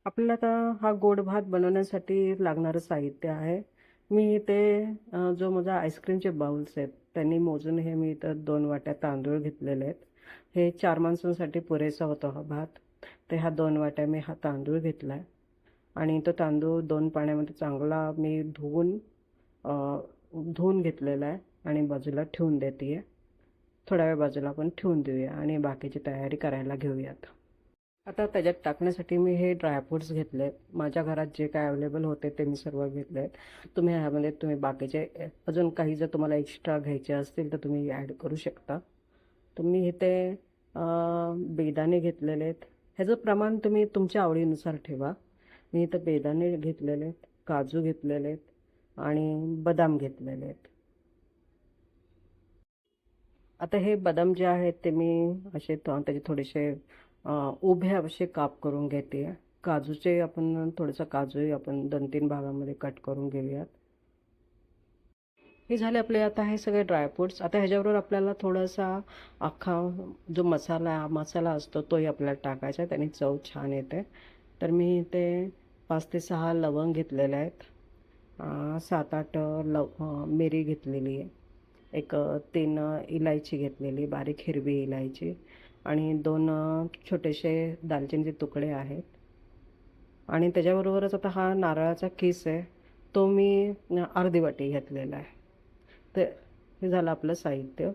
आपल्याला आता हा गोड भात बनवण्यासाठी लागणारं साहित्य आहे. मी इथे जो माझा आईस्क्रीमचे बाउल्स आहेत त्यांनी मोजून हे मी इथं 2 वाट्या तांदूळ घेतलेले आहेत. हे 4 माणसांसाठी पुरेसा होतो हा भात. तर ह्या 2 वाट्या मी हा तांदूळ घेतला आहे आणि तो तांदूळ 2 पाण्यामध्ये चांगला मी धुवून घेतलेला आहे आणि बाजूला ठेवून देते आहे. थोड्या वेळ बाजूला आपण ठेवून देऊया आणि बाकीची तयारी करायला घेऊयात. आता त्याच्यात टाकण्यासाठी मी हे ड्रायफ्रूट्स घेतले आहेत. माझ्या घरात जे काय अवेलेबल होते ते मी सर्व घेतले आहेत. तुम्ही बाकीचे अजून काही जर तुम्हाला एक्स्ट्रा घ्यायचे असतील तर तुम्ही ॲड करू शकता. तर मी इथे बेदाणे घेतलेले आहेत. ह्याचं प्रमाण तुम्ही तुमच्या आवडीनुसार ठेवा. मी इथं बेदाणे घेतलेले आहेत, काजू घेतलेले आहेत आणि बदाम घेतलेले आहेत. आता हे बदाम जे आहेत ते मी त्याचे थोडेसे उभे असे काप करून घेते. काजूचे आपण थोडंसं काजूही आपण 2-3 भागामध्ये कट करून घेऊयात. हे झाले आपले आता हे सगळे ड्रायफ्रूट्स. आता ह्याच्याबरोबर आपल्याला थोडासा अख्खा जो मसाला असतो तोही आपल्याला टाकायचा आहे, त्याने चव छान येते. तर मी इथे 5 ते 6 लवंग घेतलेले आहेत. 7-8 मिरी घेतलेली आहे. एक 3 इलायची घेतलेली, बारीक हिरवी इलायची आणि 2 छोटेसे दालचिनीचे तुकडे आहेत. आणि त्याच्याबरोबरच आता हा नारळाचा किस आहे, तो मी अर्धी वाटी घेतलेला आहे. तर हे झालं आपलं साहित्य.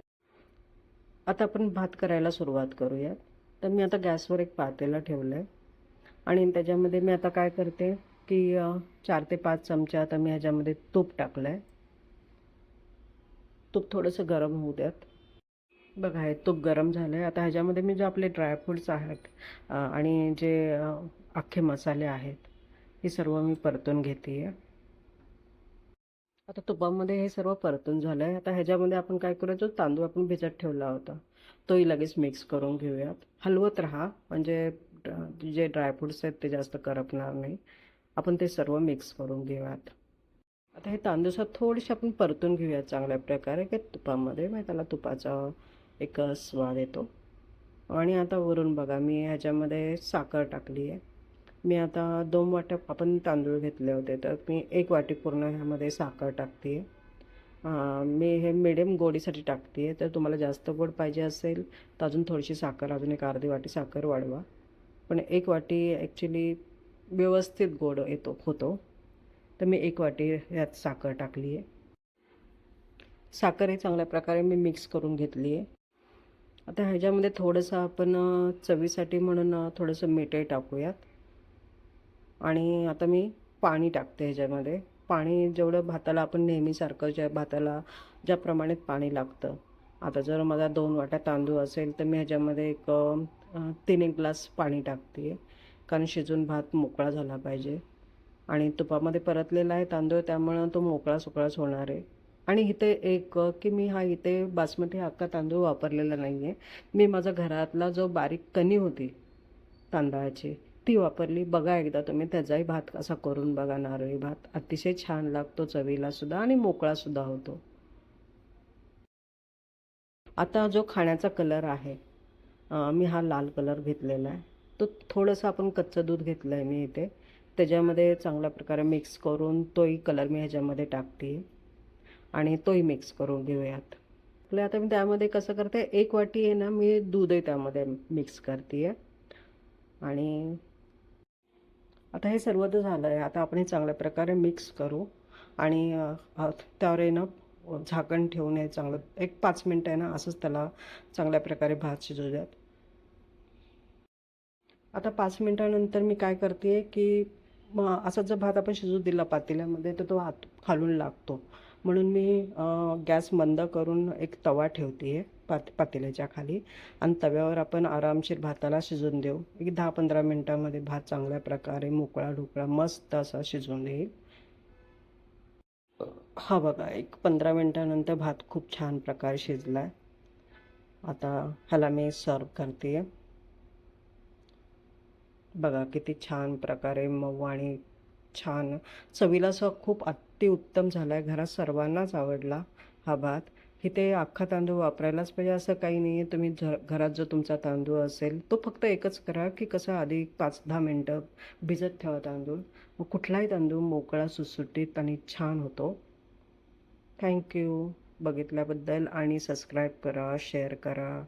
आता आपण भात करायला सुरुवात करूया. तर मी आता गॅसवर एक पातेलं ठेवलं आहे आणि त्याच्यामध्ये मी आता काय करते की 4 ते 5 चमचे आता मी ह्याच्यामध्ये तूप टाकलं आहे. तूप थोडंसं गरम होऊ द्यात. बघा हे तूप गरम झालं आहे. आता ह्याच्यामध्ये मी जे आपले ड्रायफ्रूट्स आहेत आणि जे अख्खे मसाले आहेत हे सर्व मी परतून घेते आहे. आता तुपामध्ये हे सर्व परतून झालं आहे. आता ह्याच्यामध्ये आपण काय करूया, जो तांदूळ आपण भिजत ठेवला होता तोही लगेच मिक्स करून घेऊयात. हलवत राहा म्हणजे जे ड्रायफ्रूट्स आहेत ते जास्त करपणार नाही. आपण ते सर्व मिक्स करून घेऊयात. आता हे तांदूळ थोडेसे आपण परतून घेऊयात चांगल्या प्रकारे की तुपामध्ये, मग त्याला तुपाचा एक स्वाद येतो. आणि आता वरून बघा मी ह्याच्यामध्ये साखर टाकली आहे. मी आता 2 वाट्या आपण तांदूळ घेतले होते तर मी 1 वाटी पूर्ण ह्यामध्ये साखर टाकते आहे. मी हे मिडियम गोडीसाठी टाकते आहे. तर तुम्हाला जास्त गोड पाहिजे असेल तर अजून थोडीशी साखर, अजून एक अर्धी वाटी साखर वाढवा. पण 1 वाटी ॲक्च्युली व्यवस्थित गोड होतो. तर मी 1 वाटी यात साखर टाकली आहे. साखर हे चांगल्या प्रकारे मी मिक्स करून घेतली आहे. आता ह्याच्यामध्ये थोडंसं आपण चवीसाठी म्हणून थोडंसं मीठही टाकूयात. आणि आता मी पाणी टाकते ह्याच्यामध्ये. पाणी जेवढं भाताला आपण नेहमीसारखं भाताला ज्या प्रमाणात पाणी लागतं. आता जर माझा 2 वाट्या तांदूळ असेल तर मी ह्याच्यामध्ये एक 3 ग्लास पाणी टाकते आहे, कारण शिजून भात मोकळा झाला पाहिजे. आणि तुपामध्ये परतलेला आहे तांदूळ त्यामुळं तो मोकळा सुकळाच होणार आहे. आणि इथे की मी इथे बासमती अख्खा तांदूळ वापरलेला नाही आहे. मी माझा घरातला जो बारीक कणी होती तांदळाची ती वापरली. बघा एकदा तुम्ही त्याचाही भात कसा करून बघा. नारळी भात अतिशय छान लागतो चवीला सुद्धा आणि मोकळा सुद्धा होतो. आता जो खाण्याचा कलर आहे, मी हा लाल कलर घेतलेला आहे. तो थोडंसं आपण कच्चं दूध घेतलं आहे मी इथे, त्याच्यामध्ये चांगल्या प्रकारे मिक्स करून तोही कलर मी ह्याच्यामध्ये टाकते आणि तोही मिक्स करून घेऊयात. आता मी त्यामध्ये कसं करते, 1 वाटी आहे ना मी दूधही त्यामध्ये मिक्स करते आहे. आणि आता हे सर्व तर झालं आहे. आता आपण हे चांगल्या प्रकारे मिक्स करू आणि त्यावर आहे ना झाकण ठेवून हे चांगलं एक 5 मिनटं आहे ना असंच त्याला चांगल्या प्रकारे भात शिजू द्यात. आता 5 मिनटानंतर मी काय करते की मग असा जर भात आपण शिजू दिला पातेल्यामध्ये तर तो हात खालून लागतो. म्हणून मी गॅस मंद करून एक तवा ठेवते आहे पातेल्याच्या खाली आणि तव्यावर आपण आरामशीर भाताला शिजून देऊ. एक 10-15 मिनटामध्ये भात चांगल्या प्रकारे मोकळा ढोकळा मस्त असा शिजून येईल. हा बघा एक 15 मिनटानंतर भात खूप छान प्रकारे शिजला आहे. आता ह्याला मी सर्व करते आहे. बघा किती छान प्रकारे मऊ आणि छान चवीला असं खूप अतिउत्तम झाला आहे. घरात सर्वांनाच आवडला हा भात. इथे अख्खा तांदूळ वापरायलाच पाहिजे असं काही नाही आहे. तुम्ही घरात जो तुमचा तांदूळ असेल तो फक्त एकच करा की कसं आधी 5-10 मिनटं भिजत ठेवा तांदूळ. मग कुठलाही तांदूळ मोकळा, सुटसुटीत आणि छान होतो. थँक्यू बघितल्याबद्दल आणि सबस्क्राईब करा, शेअर करा.